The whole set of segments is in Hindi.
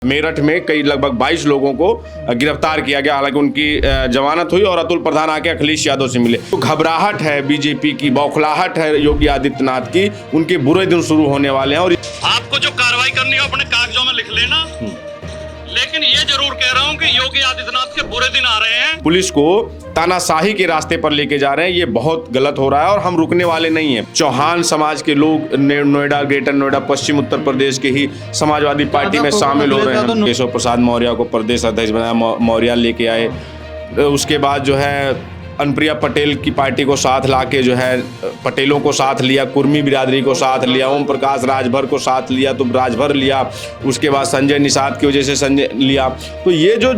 मेरठ में कई लगभग 22 लोगों को गिरफ्तार किया गया। हालांकि उनकी जमानत हुई और अतुल प्रधान आके अखिलेश यादव से मिले। तो घबराहट है बीजेपी की, बौखलाहट है योगी आदित्यनाथ की, उनके बुरे दिन शुरू होने वाले हैं। और आपको जो कार्रवाई करनी है अपने कागजों में लिख लेना, लेकिन ये जरूर कह रहा हूँ कि योगी आदित्यनाथ के बुरे दिन आ रहे हैं। पुलिस को तानाशाही के रास्ते पर लेके जा रहे हैं, ये बहुत गलत हो रहा है और हम रुकने वाले नहीं हैं। चौहान समाज के लोग नोएडा, ग्रेटर नोएडा, पश्चिम उत्तर प्रदेश के ही समाजवादी पार्टी में शामिल हो रहे हैं। केशव प्रसाद मौर्य को प्रदेश अध्यक्ष बनाया, मौर्य लेके आए। उसके बाद जो है अनुप्रिया पटेल की पार्टी को साथ लाके जो है पटेलों को साथ लिया, कुर्मी बिरादरी को साथ लिया, ओम प्रकाश राजभर को साथ लिया तो राजभर लिया। उसके बाद संजय निषाद की वजह से संजय लिया। तो ये जो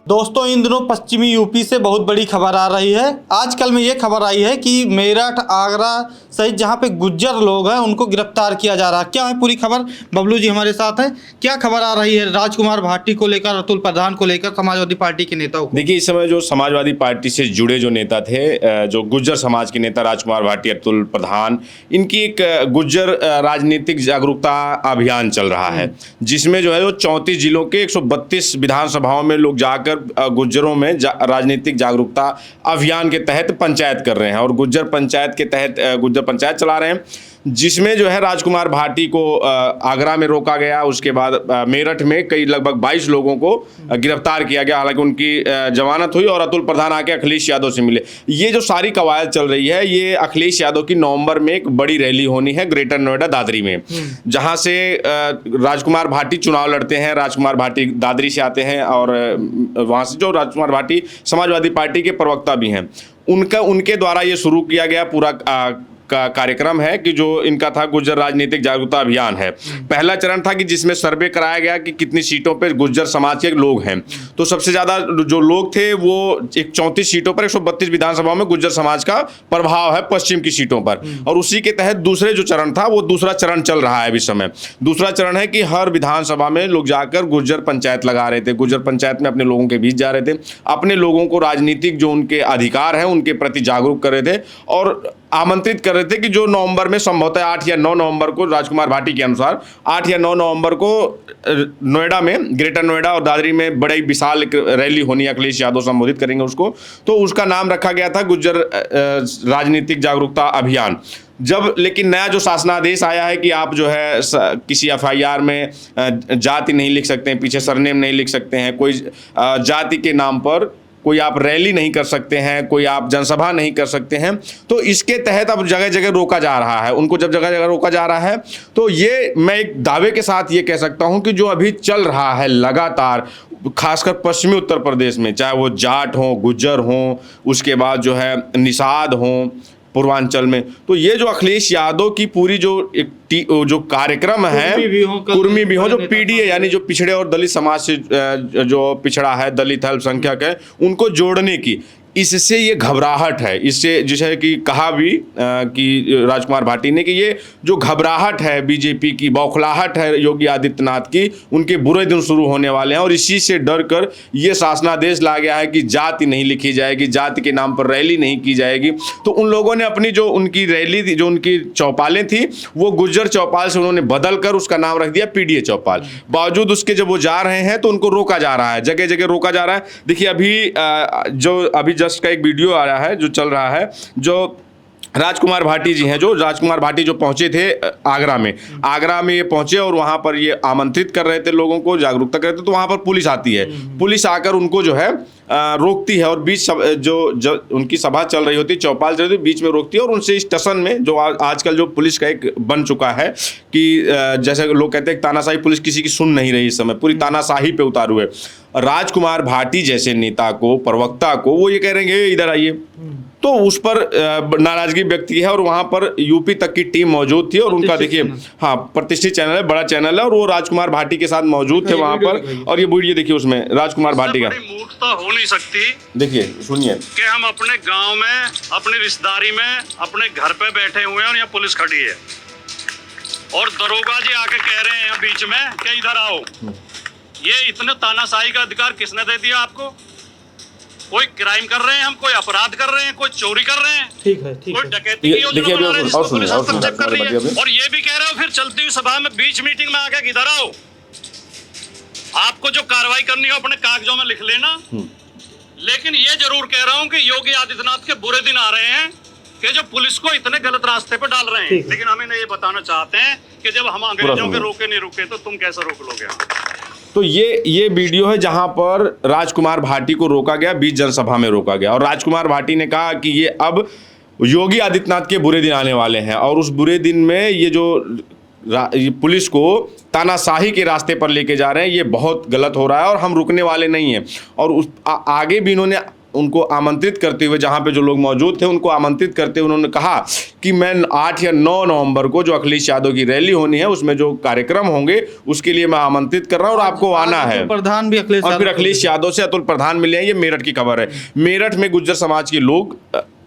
दोस्तों, इन दिनों पश्चिमी यूपी से बहुत बड़ी खबर आ रही है। आजकल में ये खबर आई है कि मेरठ, आगरा सहित जहां पे गुज्जर लोग हैं उनको गिरफ्तार किया जा रहा है। क्या है पूरी खबर? बबलू जी हमारे साथ हैं। क्या खबर आ रही है राजकुमार भाटी को लेकर, अतुल प्रधान को लेकर, समाजवादी पार्टी के नेताओं को? देखिए, इस समय जो समाजवादी पार्टी से जुड़े जो नेता थे, जो गुज्जर समाज के नेता राजकुमार भाटी, अतुल प्रधान, इनकी एक गुज्जर राजनीतिक जागरूकता अभियान चल रहा है, जिसमें जो है वो 34 जिलों के 132 विधानसभाओं में लोग जाकर गुज्जरों में राजनीतिक जागरूकता अभियान के तहत पंचायत कर रहे हैं। और गुज्जर पंचायत के तहत गुज्जर पंचायत चला रहे हैं, जिसमें जो है राजकुमार भाटी को आगरा में रोका गया। उसके बाद मेरठ में कई लगभग 22 लोगों को गिरफ्तार किया गया। हालांकि उनकी जमानत हुई और अतुल प्रधान आके अखिलेश यादव से मिले। ये जो सारी कवायद चल रही है, ये अखिलेश यादव की नवंबर में एक बड़ी रैली होनी है ग्रेटर नोएडा दादरी में, जहां से राजकुमार भाटी चुनाव लड़ते हैं। राजकुमार भाटी दादरी से आते हैं और वहां से जो राजकुमार भाटी समाजवादी पार्टी के प्रवक्ता भी हैं, उनके द्वारा ये शुरू किया गया पूरा का कार्यक्रम है कि जो इनका था गुज्जर राजनीतिक जागरूकता अभियान है। पहला चरण था कि जिसमें सर्वे कराया गया कि कितनी सीटों पर गुज्जर समाज के लोग हैं। तो सबसे ज्यादा जो लोग थे वो 34 सीटों पर 132 विधानसभाओं में गुज्जर समाज का प्रभाव है पश्चिम की सीटों पर। और उसी के तहत दूसरे जो चरण था वो दूसरा चरण चल रहा है इस समय। दूसरा चरण है कि हर विधानसभा में लोग जाकर गुज्जर पंचायत लगा रहे थे, गुज्जर पंचायत में अपने लोगों के बीच जा रहे थे, अपने लोगों को राजनीतिक जो उनके अधिकार हैं उनके प्रति जागरूक कर रहे थे और आमंत्रित कर रहे थे कि जो नवंबर में संभवतः 8 या 9 नवंबर को, राजकुमार भाटी के अनुसार 8 या 9 नवंबर को नोएडा में, ग्रेटर नोएडा और दादरी में बड़ी विशाल रैली होनी है। अखिलेश यादव संबोधित करेंगे उसको। तो उसका नाम रखा गया था गुज्जर राजनीतिक जागरूकता अभियान। जब लेकिन नया जो शासनादेश आया है कि आप जो है किसी FIR में जाति नहीं लिख सकते हैं, पीछे सरनेम नहीं लिख सकते हैं, कोई जाति के नाम पर कोई आप रैली नहीं कर सकते हैं, कोई आप जनसभा नहीं कर सकते हैं। तो इसके तहत अब जगह जगह रोका जा रहा है उनको। जब जगह जगह रोका जा रहा है तो ये मैं एक दावे के साथ ये कह सकता हूं कि जो अभी चल रहा है लगातार, खासकर पश्चिमी उत्तर प्रदेश में, चाहे वो जाट हों, गुज्जर हों, उसके बाद जो है निषाद हों पूर्वांचल में, तो ये जो अखिलेश यादव की पूरी जो कार्यक्रम है, कुर्मी भी हो, जो PDA यानी जो पिछड़े और दलित समाज से जो पिछड़ा है, दलित अल्पसंख्यक है, उनको जोड़ने की, इससे ये घबराहट है। इससे जैसे कि कहा भी कि राजकुमार भाटी ने कि ये जो घबराहट है बीजेपी की, बौखलाहट है योगी आदित्यनाथ की, उनके बुरे दिन शुरू होने वाले हैं। और इसी से डर कर ये शासनादेश ला गया है कि जाति नहीं लिखी जाएगी, जाति के नाम पर रैली नहीं की जाएगी। तो उन लोगों ने अपनी जो उनकी रैली थी, जो उनकी चौपालें थी, वो गुज्जर चौपाल से उन्होंने बदल कर उसका नाम रख दिया PDA चौपाल। बावजूद उसके जब वो जा रहे हैं तो उनको रोका जा रहा है, जगह जगह रोका जा रहा है। देखिए अभी जस्ट का एक वीडियो आ रहा है जो चल रहा है, जो राजकुमार भाटी जी हैं, जो राजकुमार भाटी जो पहुंचे थे आगरा में ये पहुंचे और वहां पर ये आमंत्रित कर रहे थे लोगों को, जागरूकता कर रहे थे। तो वहां पर पुलिस आती है, पुलिस आकर उनको जो है रोकती है और बीच जो उनकी सभा चल रही होती है, चौपाल चल रही होती, बीच में रोकती है और उनसे स्टेशन में, जो आजकल जो पुलिस का एक बन चुका है कि जैसे लोग कहते हैं तानाशाही पुलिस किसी की सुन नहीं रही, इस समय पूरी तानाशाही पे उतारू है। राजकुमार भाटी जैसे नेता को, प्रवक्ता को, वो ये कह रहे हैं इधर आइए, तो उस पर नाराजगी व्यक्त की है। और वहां पर यूपी तक की टीम मौजूद थी और उनका देखिए, हाँ, प्रतिष्ठित चैनल है, बड़ा चैनल है, और वो राजकुमार भाटी के साथ मौजूद थे वहां पर। और ये वीडियो देखिए, उसमें राजकुमार भाटी का, मूर्खता हो नहीं सकती। देखिए, सुनिए कि हम अपने गांव में, अपनी रिश्तेदारी में, अपने घर पे बैठे हुए हैं और यहाँ पुलिस खड़ी है और दरोगा जी आके कह रहे हैं बीच में कि इधर आओ। ये इतने तानाशाही का अधिकार किसने दे दिया आपको? कोई क्राइम कर रहे हैं हम, कोई अपराध कर रहे हैं, कोई चोरी कर रहे हैं, ठीक है, कोई डकैती की योजना बना रहे हैं, जिसको पुलिस हस्तक्षेप कर रही है। और ये भी कह रहे हो फिर चलती हुई सभा में बीच मीटिंग में आके इधर आओ। आपको जो कार्रवाई करनी हो अपने कागजों में लिख लेना। लेकिन ये जरूर कह रहा हूं कि योगी आदित्यनाथ के बुरे दिन आ रहे हैं कि जो पुलिस को इतने गलत रास्ते पर डाल रहे हैं। लेकिन हम इन्हें ये बताना चाहते हैं कि जब हम अंग्रेजों के रोके नहीं रुके तो तुम कैसे रोक लोगे? तो ये वीडियो है जहां पर राजकुमार भाटी को रोका गया, बीच जनसभा में रोका गया, और राजकुमार भाटी ने कहा कि ये अब योगी आदित्यनाथ के बुरे दिन आने वाले हैं, और उस बुरे दिन में ये जो ये पुलिस को तानाशाही के रास्ते पर लेके जा रहे हैं, ये बहुत गलत हो रहा है और हम रुकने वाले नहीं हैं। और आगे भी इन्होंने उनको आमंत्रित करते हुए, जहाँ पे जो लोग मौजूद थे उनको आमंत्रित करते हुए उन्होंने कहा कि मैं 8 या 9 नवंबर को जो अखिलेश यादव की रैली होनी है उसमें जो कार्यक्रम होंगे उसके लिए मैं आमंत्रित कर रहा हूँ और आपको आना है। प्रधान भी अखिलेश, और फिर अखिलेश यादव से अतुल प्रधान मिले हैं। ये मेरठ की खबर है। मेरठ में गुज्जर समाज के लोग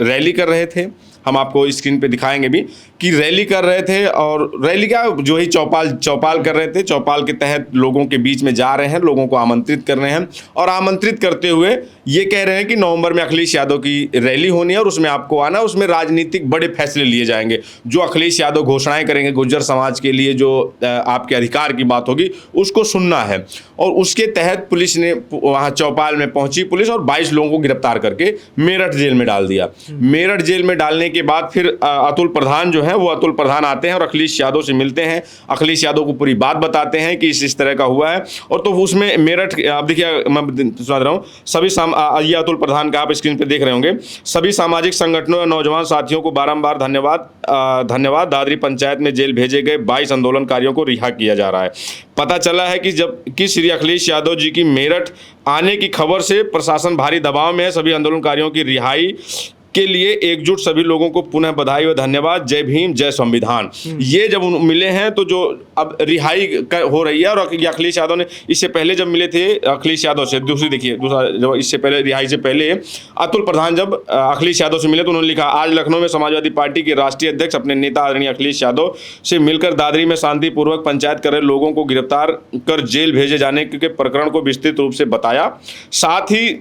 रैली कर रहे थे, हम आपको स्क्रीन पे दिखाएंगे भी कि रैली कर रहे थे, और रैली का जो ही चौपाल कर रहे थे, चौपाल के तहत लोगों के बीच में जा रहे हैं, लोगों को आमंत्रित कर रहे हैं, और आमंत्रित करते हुए ये कह रहे हैं कि नवंबर में अखिलेश यादव की रैली होनी है और उसमें आपको आना, उसमें राजनीतिक बड़े फैसले लिए जाएंगे, जो अखिलेश यादव घोषणाएं करेंगे गुज्जर समाज के लिए, जो आपके अधिकार की बात होगी उसको सुनना है। और उसके तहत पुलिस ने वहाँ चौपाल में पहुंची पुलिस और 22 लोगों को गिरफ्तार करके मेरठ जेल में डाल दिया। मेरठ जेल में डालने के बाद फिर अतुल प्रधान जो है वो अतुल प्रधान आते हैं और अखिलेश यादव से मिलते हैं, अखिलेश यादव को पूरी बात बताते हैं कि इस तरह का हुआ है। और तो उसमें मेरठ, आप देखिए मैं सुना रहा हूँ, सभी ये अतुल प्रधान का आप स्क्रीन पे देख रहे होंगे, सभी सामाजिक संगठनों और नौजवान साथियों को बारंबार धन्यवाद। दादरी पंचायत में जेल भेजे गए 22 आंदोलनकारियों को रिहा किया जा रहा है। पता चला है कि श्री अखिलेश यादव जी की मेरठ आने की खबर से प्रशासन भारी दबाव में है। सभी आंदोलनकारियों की रिहाई के लिए एकजुट सभी लोगों को पुनः बधाई व धन्यवाद। जय भीम, जय संविधान। ये जब मिले हैं तो जो अब रिहाई हो रही है, और अखिलेश यादव ने इससे पहले जब मिले थे अखिलेश यादव से, दूसरा जब इससे पहले रिहाई से पहले अतुल प्रधान जब अखिलेश यादव से मिले तो उन्होंने लिखा, आज लखनऊ में समाजवादी पार्टी के राष्ट्रीय अध्यक्ष अपने नेता आदरणीय अखिलेश यादव से मिलकर दादरी में शांतिपूर्वक पंचायत कर रहे लोगों को गिरफ्तार कर जेल भेजे जाने के प्रकरण को विस्तृत रूप से बताया। साथ ही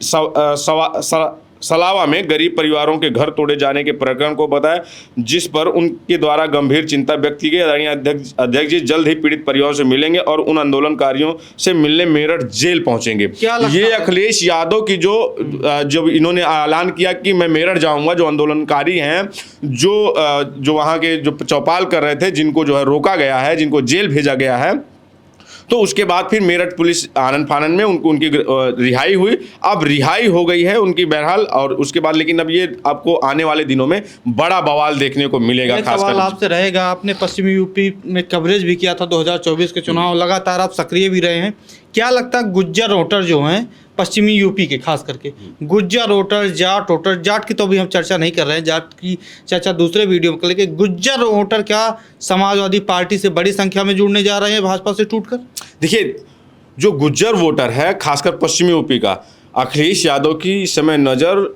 सलावा में गरीब परिवारों के घर तोड़े जाने के प्रकरण को बताया, जिस पर उनके द्वारा गंभीर चिंता व्यक्त की गई। आदरणीय अध्यक्ष जी जल्द ही पीड़ित परिवारों से मिलेंगे और उन आंदोलनकारियों से मिलने मेरठ जेल पहुंचेंगे। ये अखिलेश यादव की जब इन्होंने ऐलान किया कि मैं मेरठ जाऊंगा, जो आंदोलनकारी हैं, जो वहाँ के जो चौपाल कर रहे थे, जिनको जो है रोका गया है, जिनको जेल भेजा गया है, तो उसके बाद फिर मेरठ पुलिस आनन फानन में उनकी रिहाई हुई। अब रिहाई हो गई है उनकी बहरहाल, और उसके बाद लेकिन अब ये आपको आने वाले दिनों में बड़ा बवाल देखने को मिलेगा। खासकर सवाल आपसे रहेगा, आपने पश्चिमी यूपी में कवरेज भी किया था 2024 के चुनाव, लगातार आप सक्रिय भी रहे हैं, क्या लगता है गुज्जर वोटर जो हैं पश्चिमी यूपी के, खास करके गुज्जर वोटर, जाट की तो अभी हम चर्चा नहीं कर रहे हैं, जाट की चर्चा दूसरे वीडियो में कर लेंगे, गुज्जर वोटर क्या समाजवादी पार्टी से बड़ी संख्या में जुड़ने जा रहे हैं भाजपा से टूटकर? देखिए, जो गुज्जर वोटर है खासकर पश्चिमी यूपी का, अखिलेश यादव की इस समय नज़र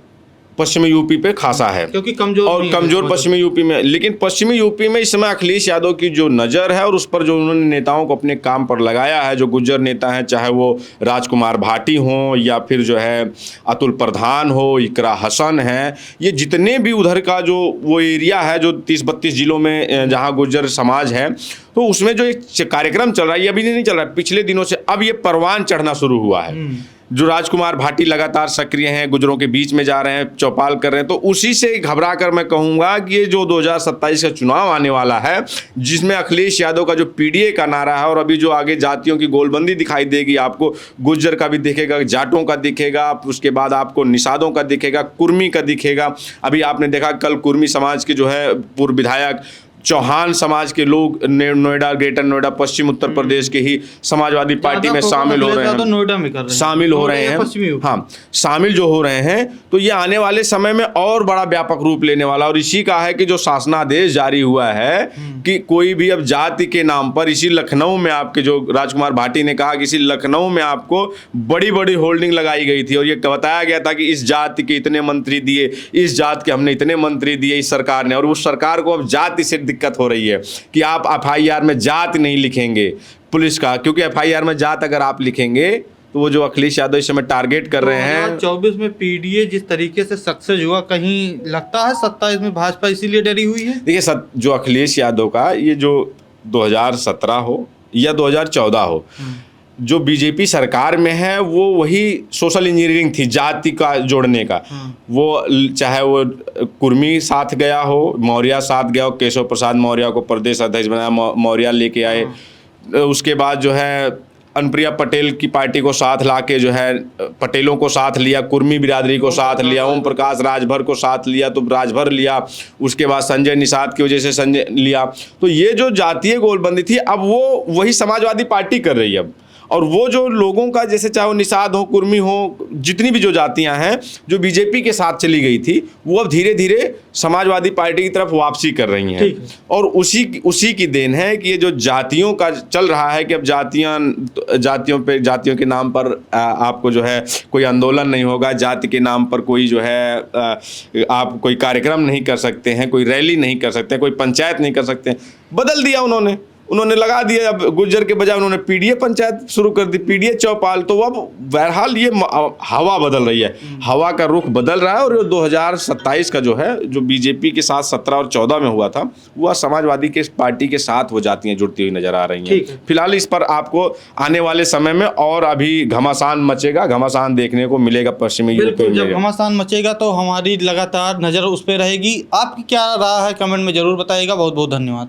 पश्चिमी यूपी पे खासा है, क्योंकि कमजोर पश्चिमी यूपी में, लेकिन पश्चिमी यूपी में इस समय अखिलेश यादव की जो नज़र है और उस पर जो उन्होंने नेताओं को अपने काम पर लगाया है, जो गुज्जर नेता हैं, चाहे वो राजकुमार भाटी हों या फिर जो है अतुल प्रधान हो, इकरा हसन है, ये जितने भी उधर का जो वो एरिया है जो 30-32 जिलों में जहाँ गुज्जर समाज है, तो उसमें जो एक कार्यक्रम चल रहा है, ये अभी नहीं चल रहा है, पिछले दिनों से अब ये परवान चढ़ना शुरू हुआ है। जो राजकुमार भाटी लगातार सक्रिय हैं, गुजरों के बीच में जा रहे हैं, चौपाल कर रहे हैं, तो उसी से घबरा कर मैं कहूँगा कि ये जो 2027 का चुनाव आने वाला है, जिसमें अखिलेश यादव का जो पीडीए का नारा है, और अभी जो आगे जातियों की गोलबंदी दिखाई देगी, आपको गुज्जर का भी दिखेगा, जाटों का दिखेगा, उसके बाद आपको निषादों का दिखेगा, कुर्मी का दिखेगा। अभी आपने देखा कल कुर्मी समाज के जो है पूर्व विधायक, चौहान समाज के लोग नोएडा, ग्रेटर नोएडा, पश्चिम उत्तर प्रदेश के ही समाजवादी पार्टी में शामिल हो रहे हैं, नोएडा में कर रहे हैं, शामिल हो रहे हैं, हाँ, शामिल जो हो रहे हैं। तो ये आने वाले समय में और बड़ा व्यापक रूप लेने वाला, और इसी का है कि जो शासनादेश जारी हुआ है कि कोई भी अब जाति के नाम पर, इसी लखनऊ में आपके जो राजकुमार भाटी ने कहा कि इसी लखनऊ में आपको बड़ी बड़ी होल्डिंग लगाई गई थी और ये बताया गया था कि इस जाति के इतने मंत्री दिए, इस जात के हमने इतने मंत्री दिए इस सरकार ने, और उस सरकार को अब जाति से दिक्कत हो रही है कि आप एफआईआर में जात नहीं लिखेंगे पुलिस का, क्योंकि एफआईआर में जात अगर आप लिखेंगे तो वो जो अखिलेश यादव इस समय टारगेट कर रहे हैं। 2024 में पीडीए जिस तरीके से सक्सेस हुआ, कहीं लगता है 27 में भाजपा इसीलिए डरी हुई है? देखिए, जो अखिलेश यादव का ये जो 2017 हो या 2014 हो, जो बीजेपी सरकार में है वो वही सोशल इंजीनियरिंग थी, जाति का जोड़ने का। वो चाहे वो कुर्मी साथ गया हो, मौर्य साथ गया हो, केशव प्रसाद मौर्य को प्रदेश अध्यक्ष बनाया, मौर्य लेके आए। उसके बाद जो है अनुप्रिया पटेल की पार्टी को साथ लाके जो है पटेलों को साथ लिया, कुर्मी बिरादरी को साथ लिया, ओम प्रकाश राजभर को साथ लिया तो राजभर लिया, उसके बाद संजय निषाद की वजह से संजय लिया। तो ये जो जातीय गोलबंदी थी अब वो वही समाजवादी पार्टी कर रही है अब। और वो जो लोगों का जैसे चाहे वो निषाद हो, कुर्मी हो, जितनी भी जो जातियां हैं जो बीजेपी के साथ चली गई थी वो अब धीरे धीरे समाजवादी पार्टी की तरफ वापसी कर रही हैं। और उसी की देन है कि ये जो जातियों का चल रहा है कि अब जातियों के नाम पर आपको जो है कोई आंदोलन नहीं होगा, जाति के नाम पर कोई जो है आप कोई कार्यक्रम नहीं कर सकते हैं, कोई रैली नहीं कर सकते हैं, कोई पंचायत नहीं कर सकते हैं। बदल दिया उन्होंने लगा दिया। अब गुज्जर के बजाय उन्होंने पीडीए पंचायत शुरू कर दी, पीडीए चौपाल। तो अब बहरहाल ये हवा बदल रही है, हवा का रुख बदल रहा है। और 2027 का जो है जो बीजेपी के साथ 17 और 14 में हुआ था वह समाजवादी के पार्टी के साथ वो जातियां जुड़ती हुई नजर आ रही हैं। फिलहाल इस पर आपको आने वाले समय में और अभी घमासान मचेगा, घमासान देखने को मिलेगा पश्चिमी यूपी में। जब घमासान मचेगा तो हमारी लगातार नजर उस पर रहेगी। आपकी क्या राय है कमेंट में जरूर बताइएगा। बहुत बहुत धन्यवाद।